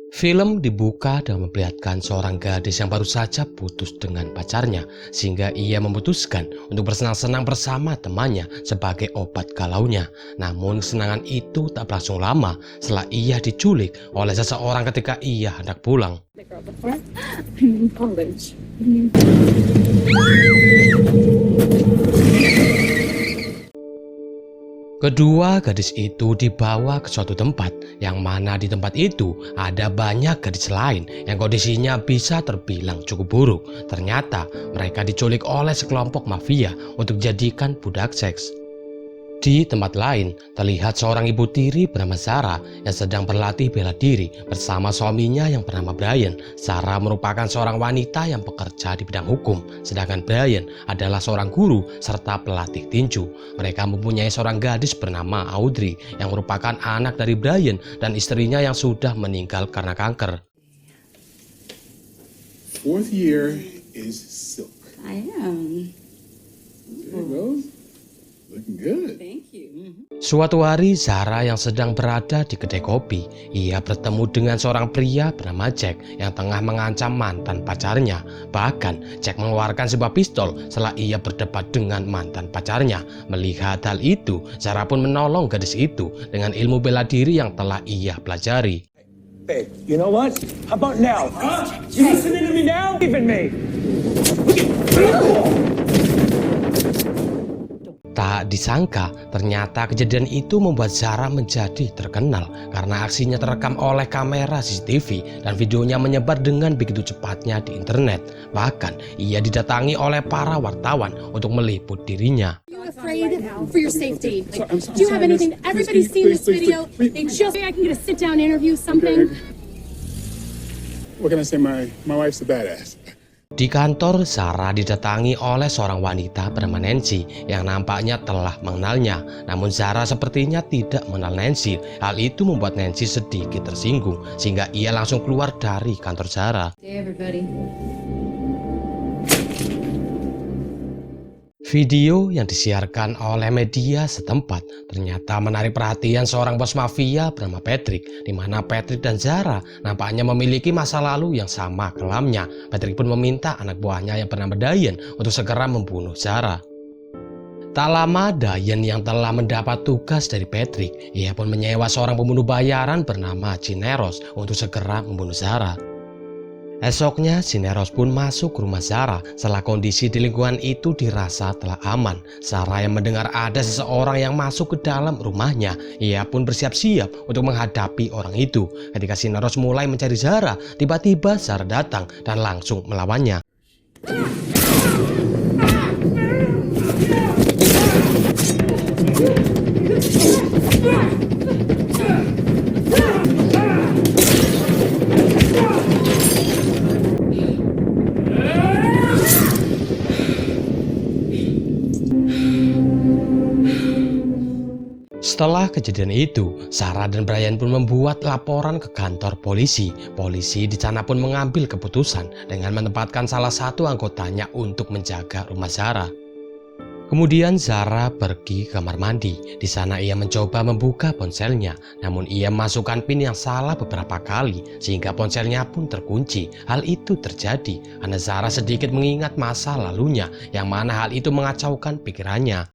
Film dibuka dengan memperlihatkan seorang gadis yang baru saja putus dengan pacarnya, sehingga ia memutuskan untuk bersenang-senang bersama temannya sebagai obat galaunya. Namun kesenangan itu tak berlangsung lama setelah ia diculik oleh seseorang ketika ia hendak pulang. Kedua gadis itu dibawa ke suatu tempat, yang mana di tempat itu ada banyak gadis lain yang kondisinya bisa terbilang cukup buruk. Ternyata mereka diculik oleh sekelompok mafia untuk dijadikan budak seks. Di tempat lain, terlihat seorang ibu tiri bernama Sarah yang sedang berlatih bela diri bersama suaminya yang bernama Brian. Sarah merupakan seorang wanita yang bekerja di bidang hukum, sedangkan Brian adalah seorang guru serta pelatih tinju. Mereka mempunyai seorang gadis bernama Audrey yang merupakan anak dari Brian dan istrinya yang sudah meninggal karena kanker. Fourth year is silk. I am. There it goes. Looking good. Thank you. Suatu hari, Zara yang sedang berada di kedai kopi, ia bertemu dengan seorang pria bernama Jack yang tengah mengancam mantan pacarnya. Bahkan, Jack mengeluarkan sebuah pistol setelah ia berdebat dengan mantan pacarnya. Melihat hal itu, Zara pun menolong gadis itu dengan ilmu bela diri yang telah ia pelajari. Hey, you know what? How about now? Huh? You listening to me now? Even me. Tak disangka, ternyata kejadian itu membuat Zara menjadi terkenal karena aksinya terekam oleh kamera CCTV dan videonya menyebar dengan begitu cepatnya di internet. Bahkan, ia didatangi oleh para wartawan untuk meliput dirinya. Afraid for your safety. Do you have anything? Everybody's seen this video. They just I can get a sit-down interview, something. What can I say? My wife's a badass. Di kantor, Sarah didatangi oleh seorang wanita bernama Nancy yang nampaknya telah mengenalnya. Namun Sarah sepertinya tidak mengenal Nancy. Hal itu membuat Nancy sedikit tersinggung sehingga ia langsung keluar dari kantor Sarah. Hey, everybody. Video yang disiarkan oleh media setempat ternyata menarik perhatian seorang bos mafia bernama Patrick, di mana Patrick dan Zara nampaknya memiliki masa lalu yang sama kelamnya. Patrick pun meminta anak buahnya yang bernama Diane untuk segera membunuh Zara. Tak lama, Diane yang telah mendapat tugas dari Patrick, ia pun menyewa seorang pembunuh bayaran bernama Cineros untuk segera membunuh Zara. Esoknya, Cineros pun masuk ke rumah Zara setelah kondisi di lingkungan itu dirasa telah aman. Zara yang mendengar ada seseorang yang masuk ke dalam rumahnya, ia pun bersiap-siap untuk menghadapi orang itu. Ketika Cineros mulai mencari Zara, tiba-tiba Zara datang dan langsung melawannya. Setelah kejadian itu, Sarah dan Brian pun membuat laporan ke kantor polisi. Polisi di sana pun mengambil keputusan dengan menempatkan salah satu anggotanya untuk menjaga rumah Sarah. Kemudian Sarah pergi ke kamar mandi. Di sana ia mencoba membuka ponselnya, namun ia masukkan pin yang salah beberapa kali sehingga ponselnya pun terkunci. Hal itu terjadi karena Sarah sedikit mengingat masa lalunya, yang mana hal itu mengacaukan pikirannya.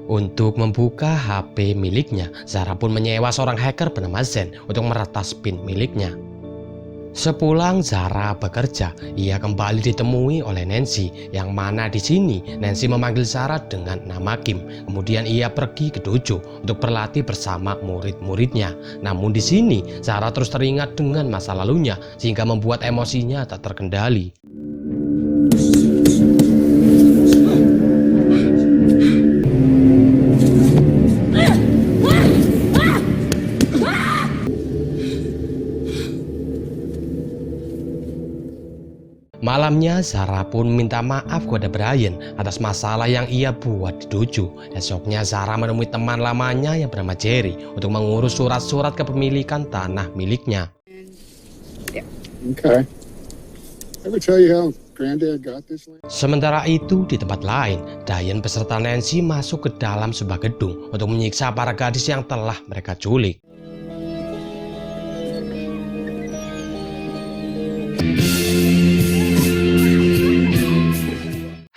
Untuk membuka HP miliknya, Zara pun menyewa seorang hacker bernama Zen untuk meretas PIN miliknya. Sepulang Zara bekerja, ia kembali ditemui oleh Nancy, yang mana di sini Nancy memanggil Zara dengan nama Kim. Kemudian ia pergi ke dojo untuk berlatih bersama murid-muridnya. Namun di sini Zara terus teringat dengan masa lalunya sehingga membuat emosinya tak terkendali. Malamnya, Zara pun minta maaf kepada Brian atas masalah yang ia buat di dojo. Esoknya, Zara menemui teman lamanya yang bernama Jerry untuk mengurus surat-surat kepemilikan tanah miliknya. Okay. Ever tell you how Granddad got this land. Sementara itu di tempat lain, Diane beserta Nancy masuk ke dalam sebuah gedung untuk menyiksa para gadis yang telah mereka culik.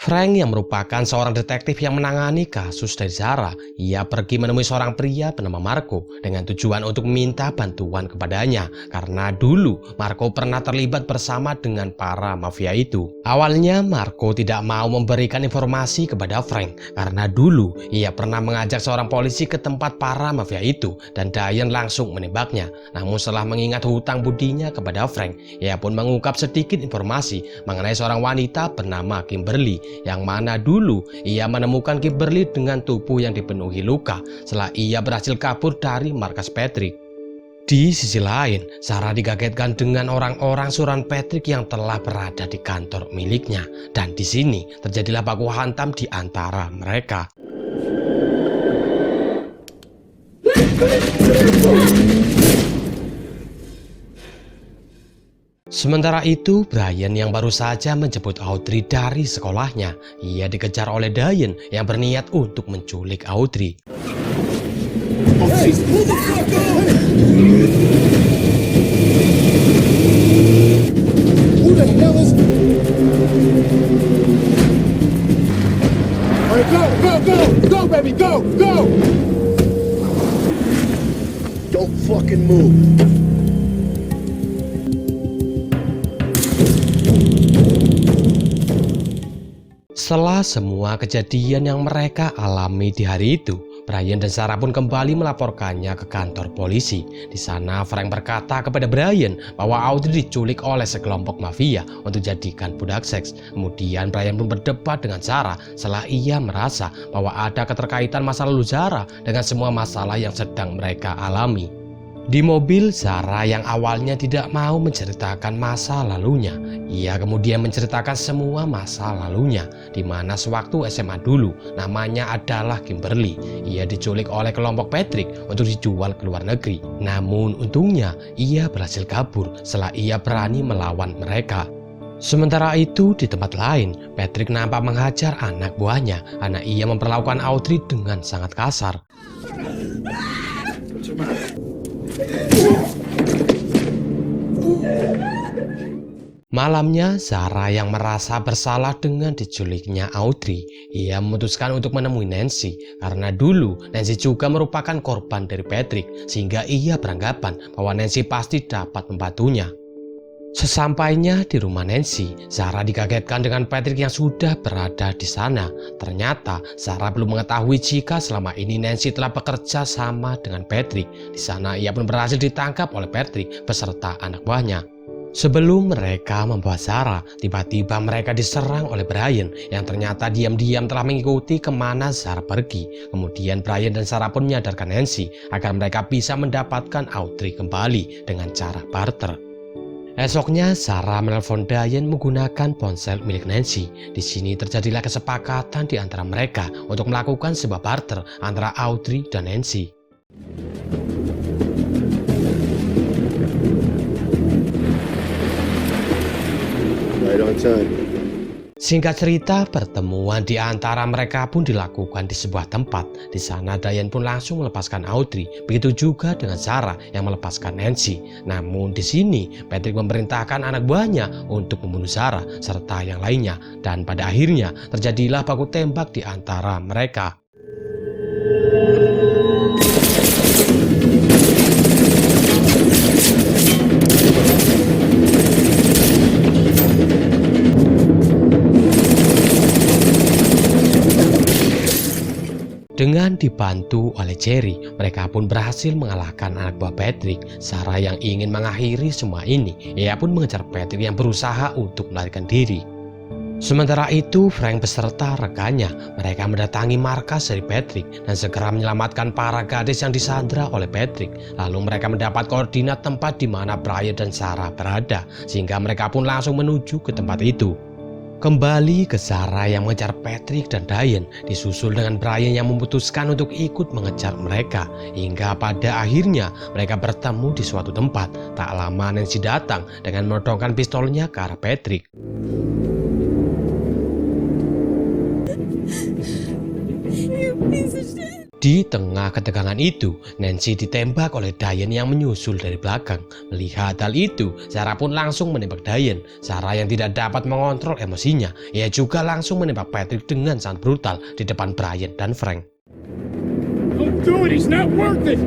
Frank yang merupakan seorang detektif yang menangani kasus dari Sarah, ia pergi menemui seorang pria bernama Marco dengan tujuan untuk meminta bantuan kepadanya karena dulu Marco pernah terlibat bersama dengan para mafia itu. Awalnya Marco tidak mau memberikan informasi kepada Frank karena dulu ia pernah mengajak seorang polisi ke tempat para mafia itu dan Diane langsung menembaknya. Namun setelah mengingat hutang budinya kepada Frank, ia pun mengungkap sedikit informasi mengenai seorang wanita bernama Kimberly yang mana dulu ia menemukan Kimberly dengan tubuh yang dipenuhi luka setelah ia berhasil kabur dari markas Patrick. Di sisi lain, Sarah dikagetkan dengan orang-orang suruhan Patrick yang telah berada di kantor miliknya dan di sini terjadilah baku hantam di antara mereka. Sementara itu, Brian yang baru saja menjemput Audrey dari sekolahnya, ia dikejar oleh Diane yang berniat untuk menculik Audrey. Go, baby, go! Don't fucking move. Setelah semua kejadian yang mereka alami di hari itu, Brian dan Sarah pun kembali melaporkannya ke kantor polisi. Di sana Frank berkata kepada Brian bahwa Audrey diculik oleh sekelompok mafia untuk dijadikan budak seks. Kemudian Brian pun berdebat dengan Sarah setelah ia merasa bahwa ada keterkaitan masa lalu Sarah dengan semua masalah yang sedang mereka alami. Di mobil, Sarah yang awalnya tidak mau menceritakan masa lalunya, ia kemudian menceritakan semua masa lalunya, di mana sewaktu SMA dulu namanya adalah Kimberly. Ia diculik oleh kelompok Patrick untuk dijual ke luar negeri. Namun untungnya ia berhasil kabur setelah ia berani melawan mereka. Sementara itu di tempat lain, Patrick nampak menghajar anak buahnya karena ia memperlakukan Audrey dengan sangat kasar. Malamnya, Sarah yang merasa bersalah dengan diculiknya Audrey, ia memutuskan untuk menemui Nancy karena dulu Nancy juga merupakan korban dari Patrick, sehingga ia beranggapan bahwa Nancy pasti dapat membantunya. Sesampainya di rumah Nancy, Sarah dikagetkan dengan Patrick yang sudah berada di sana. Ternyata Sarah belum mengetahui jika selama ini Nancy telah bekerja sama dengan Patrick. Di sana ia pun berhasil ditangkap oleh Patrick beserta anak buahnya. Sebelum mereka membawa Sarah, tiba-tiba mereka diserang oleh Brian yang ternyata diam-diam telah mengikuti kemana Sarah pergi. Kemudian Brian dan Sarah pun menyadarkan Nancy agar mereka bisa mendapatkan Audrey kembali dengan cara barter. Esoknya Sarah menelpon Diane menggunakan ponsel milik Nancy. Di sini terjadilah kesepakatan di antara mereka untuk melakukan sebuah barter antara Audrey dan Nancy. Right on time. Singkat cerita, pertemuan di antara mereka pun dilakukan di sebuah tempat. Di sana Diane pun langsung melepaskan Audrey, begitu juga dengan Sarah yang melepaskan Nancy. Namun di sini Patrick memerintahkan anak buahnya untuk membunuh Sarah serta yang lainnya, dan pada akhirnya terjadilah baku tembak di antara mereka. Dengan dibantu oleh Jerry, mereka pun berhasil mengalahkan anak buah Patrick. Sarah yang ingin mengakhiri semua ini, ia pun mengejar Patrick yang berusaha untuk melarikan diri. Sementara itu, Frank beserta rekannya, mereka mendatangi markas dari Patrick dan segera menyelamatkan para gadis yang disandra oleh Patrick. Lalu mereka mendapat koordinat tempat di mana Brian dan Sarah berada, sehingga mereka pun langsung menuju ke tempat itu. Kembali ke Sarah yang mengejar Patrick dan Diane, disusul dengan Brian yang memutuskan untuk ikut mengejar mereka. Hingga pada akhirnya mereka bertemu di suatu tempat. Tak lama Nancy datang dengan menodongkan pistolnya ke arah Patrick. Di tengah ketegangan itu, Nancy ditembak oleh Diane yang menyusul dari belakang. Melihat hal itu, Sarah pun langsung menembak Diane. Sarah yang tidak dapat mengontrol emosinya, ia juga langsung menembak Patrick dengan sangat brutal di depan Brian dan Frank. Don't do it. He's not worth it.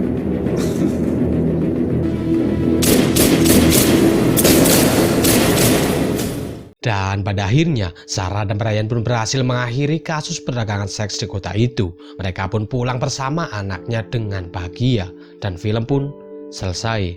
Dan pada akhirnya, Sarah dan Brian pun berhasil mengakhiri kasus perdagangan seks di kota itu. Mereka pun pulang bersama anaknya dengan bahagia. Dan film pun selesai.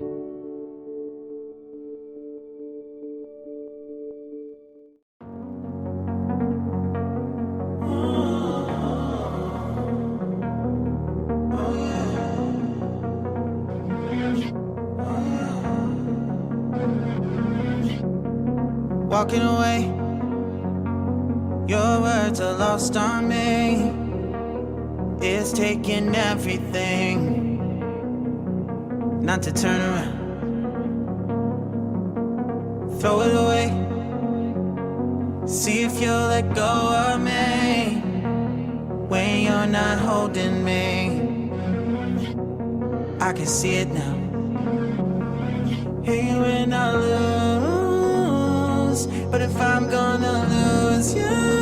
Walking away, your words are lost on me. It's taking everything not to turn around. Throw it away, see if you'll let go of me when you're not holding me. I can see it now. Hey, when I lose, but if I'm gonna lose you,